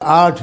8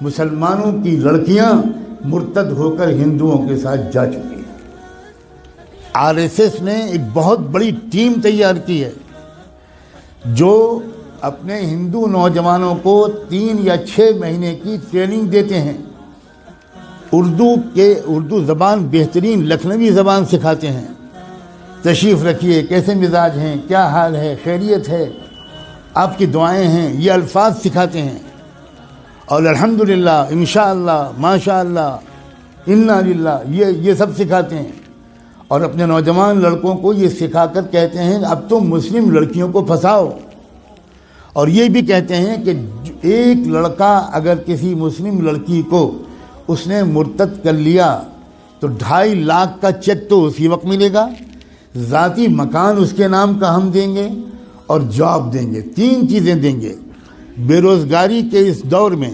مسلمانوں کی لڑکیاں مرتد ہو کر ہندوؤں کے ساتھ جا چکی ہیں۔ آر ایس ایس نے ایک بہت بڑی ٹیم تیار کی ہے جو اپنے ہندو نوجوانوں کو 3 یا 6 مہینے کی ٹریننگ دیتے ہیں، اردو زبان بہترین لکھنوی زبان سکھاتے ہیں، تشریف رکھیے، کیسے مزاج ہیں، کیا حال ہے، خیریت ہے، آپ کی دعائیں ہیں، یہ الفاظ سکھاتے ہیں، اور الحمدللہ، انشاءاللہ، ماشاءاللہ، انا للہ، یہ سب سکھاتے ہیں، اور اپنے نوجوان لڑکوں کو یہ سکھا کر کہتے ہیں اب تو مسلم لڑکیوں کو پھنساؤ، اور یہ بھی کہتے ہیں کہ ایک لڑکا اگر کسی مسلم لڑکی کو اس نے مرتد کر لیا تو 2.5 لاکھ کا چیک تو اسی وقت ملے گا، ذاتی مکان اس کے نام کا ہم دیں گے، اور جاب دیں گے، 3 چیزیں دیں گے۔ بے روزگاری کے اس دور میں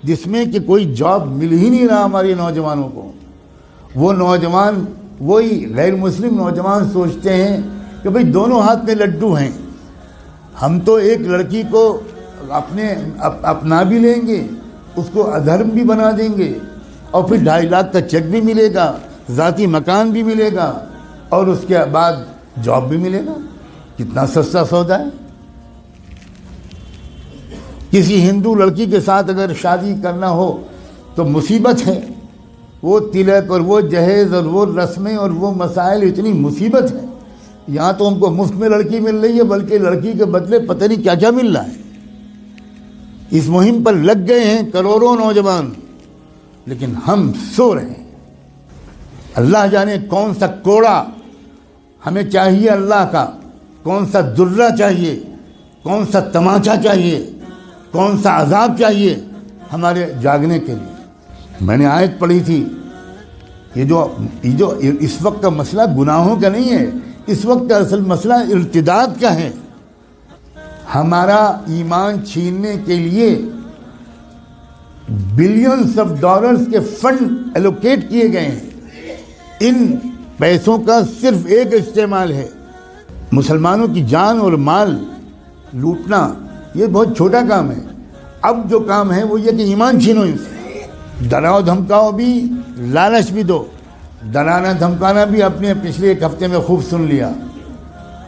جس میں کہ کوئی جاب مل ہی نہیں رہا ہمارے نوجوانوں کو، وہ نوجوان، وہی غیر مسلم نوجوان سوچتے ہیں کہ بھئی دونوں ہاتھ میں لڈو ہیں، ہم تو ایک لڑکی کو اپنا بھی لیں گے، اس کو ادھرم بھی بنا دیں گے، اور پھر 2.5 لاکھ کا چیک بھی ملے گا، ذاتی مکان بھی ملے گا، اور اس کے بعد جاب بھی ملے گا۔ کتنا سستا سودا ہے۔ کسی ہندو لڑکی کے ساتھ اگر شادی کرنا ہو تو مصیبت ہے، وہ تلک اور وہ جہیز اور وہ رسمیں اور وہ مسائل، اتنی مصیبت ہے۔ یہاں تو ہم کو مفت میں لڑکی مل رہی ہے، بلکہ لڑکی کے بدلے پتہ نہیں کیا کیا مل رہا ہے۔ اس مہم پر لگ گئے ہیں کروڑوں نوجوان، لیکن ہم سو رہے ہیں۔ اللہ جانے کون سا کوڑا ہمیں چاہیے اللہ کا، کون سا درہ چاہیے، کون سا تماچا چاہیے، کون سا عذاب چاہیے ہمارے جاگنے کے لیے۔ میں نے آیت پڑھی تھی، یہ جو اس وقت کا مسئلہ گناہوں کا نہیں ہے، اس وقت کا اصل مسئلہ ارتداد کا ہے۔ ہمارا ایمان چھیننے کے لیے بلینز آف ڈالرز کے فنڈ ایلوکیٹ کیے گئے ہیں۔ ان پیسوں کا صرف ایک استعمال ہے، مسلمانوں کی جان اور مال لوٹنا۔ یہ بہت چھوٹا کام ہے۔ اب جو کام ہے وہ یہ کہ ایمان چھینو ان سے، ڈراؤ دھمکاؤ بھی، لالچ بھی دو۔ ڈرانا دھمکانا بھی آپ نے پچھلے 1 ہفتے میں خوب سن لیا،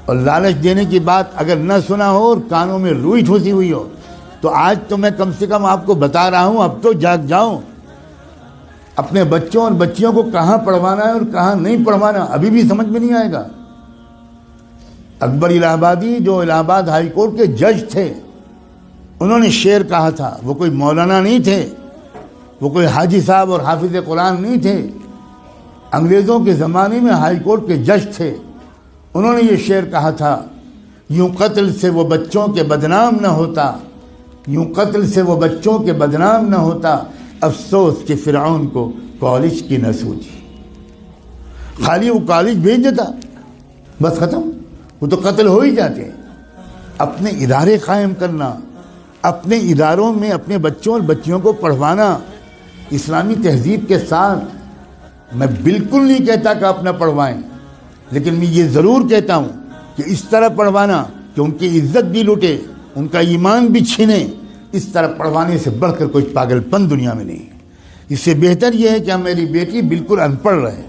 اور لالچ دینے کی بات اگر نہ سنا ہو اور کانوں میں روئی ٹھوسی ہوئی ہو تو آج تو میں کم سے کم آپ کو بتا رہا ہوں، اب تو جاگ جاؤ۔ اپنے بچوں اور بچیوں کو کہاں پڑھوانا ہے اور کہاں نہیں پڑھوانا ابھی بھی سمجھ میں نہیں آئے گا۔ اکبر الہ آبادی جو الہ آباد ہائی کورٹ کے جج تھے، انہوں نے شعر کہا تھا، وہ کوئی مولانا نہیں تھے، وہ کوئی حاجی صاحب اور حافظ قرآن نہیں تھے، انگریزوں کے زمانے میں ہائی کورٹ کے جج تھے۔ انہوں نے یہ شعر کہا تھا، یوں قتل سے وہ بچوں کے بدنام نہ ہوتا، یوں قتل سے وہ بچوں کے بدنام نہ ہوتا، افسوس کہ فرعون کو کالج کی نہ سوچی۔ خالی وہ کالج بھیج دیتا، بس ختم، وہ تو قتل ہو ہی جاتے ہیں۔ اپنے ادارے قائم کرنا، اپنے اداروں میں اپنے بچوں اور بچیوں کو پڑھوانا اسلامی تہذیب کے ساتھ۔ میں بالکل نہیں کہتا کہ اپنا پڑھوائیں، لیکن میں یہ ضرور کہتا ہوں کہ اس طرح پڑھوانا کہ ان کی عزت بھی لوٹے، ان کا ایمان بھی چھینے، اس طرح پڑھوانے سے بڑھ کر کوئی پاگل پن دنیا میں نہیں۔ اس سے بہتر یہ ہے کہ میری بیٹی بالکل ان پڑھ رہے،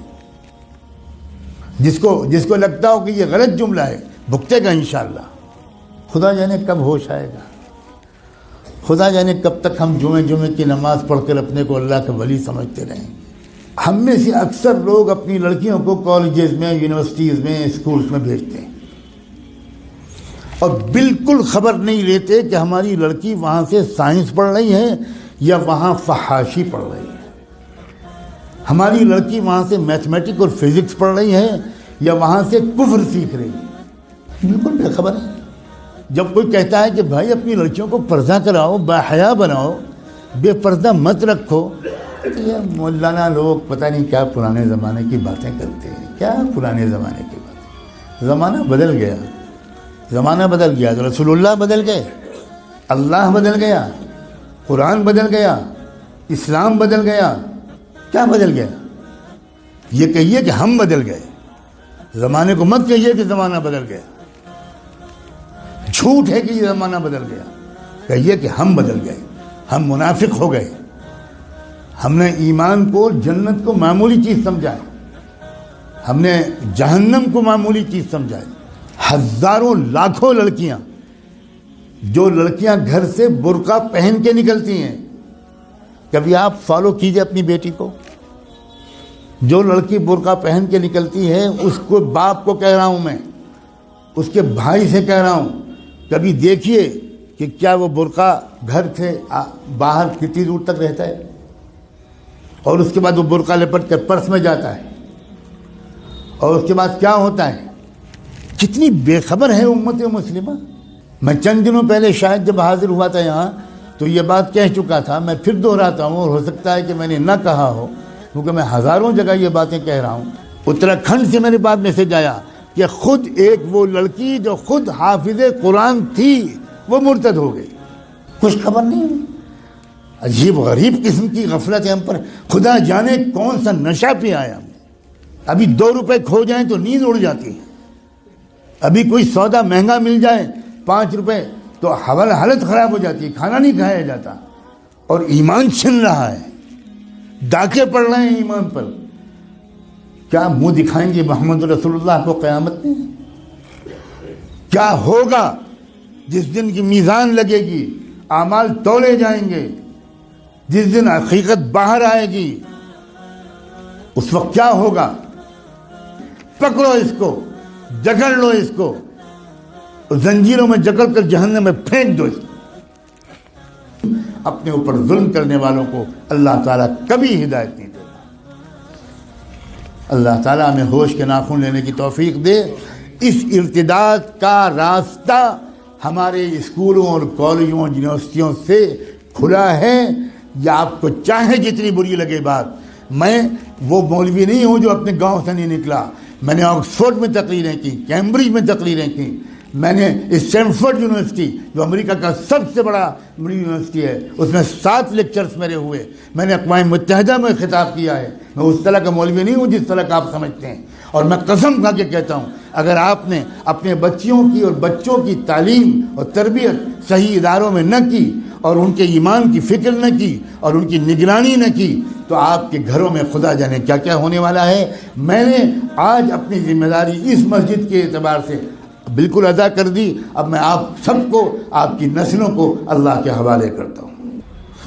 جس کو لگتا ہو کہ یہ غلط جملہ ہے بھگتے گا انشاءاللہ۔ خدا جانے کب ہوش آئے گا، خدا جانے کب تک ہم جمعے کی نماز پڑھ کر اپنے کو اللہ کا ولی سمجھتے رہیں۔ ہم میں سے اکثر لوگ اپنی لڑکیوں کو کالجز میں، یونیورسٹیز میں، اسکولز میں بھیجتے ہیں، اور بالکل خبر نہیں لیتے کہ ہماری لڑکی وہاں سے سائنس پڑھ رہی ہے یا وہاں فحاشی پڑھ رہی ہے، ہماری لڑکی وہاں سے میتھمیٹک اور فزکس پڑھ رہی ہے یا وہاں سے کفر سیکھ رہی ہے، بالکل بے خبر ہے۔ جب کوئی کہتا ہے کہ بھائی اپنی لڑکیوں کو پردہ کراؤ، باحیا بناؤ، بے پردہ مت رکھو، تو یہ مولانا لوگ پتہ نہیں کیا پرانے زمانے کی باتیں کرتے ہیں۔ کیا پرانے زمانے کی باتیں؟ زمانہ بدل گیا، زمانہ بدل گیا، رسول اللہ بدل گئے، اللہ بدل گیا، قرآن بدل گیا، اسلام بدل گیا۔ کیا بدل گیا؟ یہ کہیے کہ ہم بدل گئے، زمانے کو مت کہیے کہ زمانہ بدل گیا۔ جھوٹ ہے کہ یہ زمانہ بدل گیا، کہیے کہ ہم بدل گئے۔ ہم منافق ہو گئے. ہم نے ایمان کو، جنت کو معمولی چیز سمجھا ہے. ہم نے جہنم کو معمولی چیز سمجھا ہے. ہزاروں لاکھوں لڑکیاں، جو لڑکیاں گھر سے برقع پہن کے نکلتی ہیں، کبھی آپ فالو کیجئے اپنی بیٹی کو. جو لڑکی برقع پہن کے نکلتی ہے، اس کو باپ کو کہہ رہا ہوں میں، اس کے بھائی سے کہہ رہا ہوں، کبھی دیکھیے کہ کیا وہ برقع گھر سے باہر کتنی دور تک رہتا ہے، اور اس کے بعد وہ برقع لپٹ کر پرس میں جاتا ہے، اور اس کے بعد کیا ہوتا ہے. کتنی بے خبر ہے امت مسلمہ. میں چند دنوں پہلے شاید جب حاضر ہوا تھا یہاں تو یہ بات کہہ چکا تھا. میں پھر دہراتا ہوں، اور ہو سکتا ہے کہ میں نے نہ کہا ہو، کیونکہ میں ہزاروں جگہ یہ باتیں کہہ رہا ہوں. اتراکھنڈ سے میرے پاس میسج آیا کہ خود ایک وہ لڑکی جو خود حافظ قرآن تھی وہ مرتد ہو گئی. کچھ خبر نہیں ہوئی. عجیب غریب قسم کی غفلت ہے ہم پر. خدا جانے کون سا نشہ پہ آیا. ابھی 2 روپے کھو جائیں تو نیند اڑ جاتی ہے. ابھی کوئی سودا مہنگا مل جائے 5 روپے تو حالت خراب ہو جاتی ہے، کھانا نہیں کھایا جاتا. اور ایمان چھن رہا ہے، ڈاکے پڑ رہے ہیں ایمان پر. کیا منہ دکھائیں گے محمد رسول اللہ کو قیامت میں؟ کیا ہوگا جس دن کی میزان لگے گی، اعمال تولے جائیں گے، جس دن حقیقت باہر آئے گی، اس وقت کیا ہوگا؟ پکڑو اس کو، جکڑ لو اس کو، زنجیروں میں جکڑ کر جہنم میں پھینک دو اس کو. اپنے اوپر ظلم کرنے والوں کو اللہ تعالیٰ کبھی ہدایت نہیں دیتا. اللہ تعالیٰ ہمیں ہوش کے ناخن لینے کی توفیق دے. اس ارتداد کا راستہ ہمارے اسکولوں اور کالجوں اور یونیورسٹیوں سے کھلا ہے. یا آپ کو چاہے جتنی بری لگے بات، میں وہ مولوی نہیں ہوں جو اپنے گاؤں سے نہیں نکلا. میں نے آکسفورڈ میں تقریریں کی، کیمبرج میں تقریریں کی. میں نے اسٹینفورڈ یونیورسٹی جو امریکہ کا سب سے بڑا یونیورسٹی ہے، اس میں 7 لیکچرز میرے ہوئے. میں نے اقوام متحدہ میں خطاب کیا ہے. میں اس طرح کا مولوی نہیں ہوں جس طرح کا آپ سمجھتے ہیں. اور میں قسم کھا کے کہتا ہوں، اگر آپ نے اپنے بچیوں کی اور بچوں کی تعلیم اور تربیت صحیح اداروں میں نہ کی، اور ان کے ایمان کی فکر نہ کی، اور ان کی نگرانی نہ کی، تو آپ کے گھروں میں خدا جانے کیا کیا ہونے والا ہے. میں نے آج اپنی ذمہ داری اس مسجد کے اعتبار سے بالکل ادا کر دی. اب میں آپ سب کو، آپ کی نسلوں کو اللہ کے حوالے کرتا ہوں.